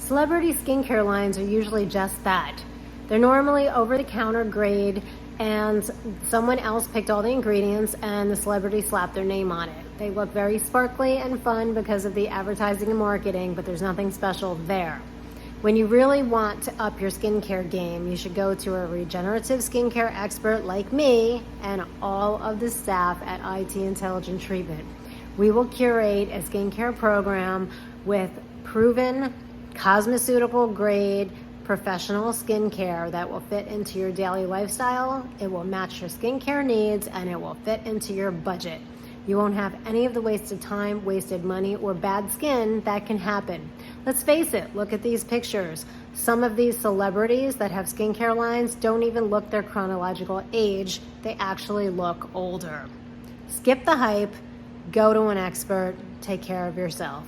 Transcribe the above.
Celebrity skincare lines are usually just that. They're normally over-the-counter grade, and someone else picked all the ingredients and the celebrity slapped their name on it. They look very sparkly and fun because of the advertising and marketing, but there's nothing special there. When you really want to up your skincare game, you should go to a regenerative skincare expert like me and all of the staff at IT Intelligent Treatment. We will curate a skincare program with proven cosmeceutical grade professional skincare that will fit into your daily lifestyle. It will match your skincare needs and it will fit into your budget. You won't have any of the wasted time, wasted money, or bad skin that can happen. Let's face it, look at these pictures. Some of these celebrities that have skincare lines don't even look their chronological age. They actually look older. Skip the hype, go to an expert, take care of yourself.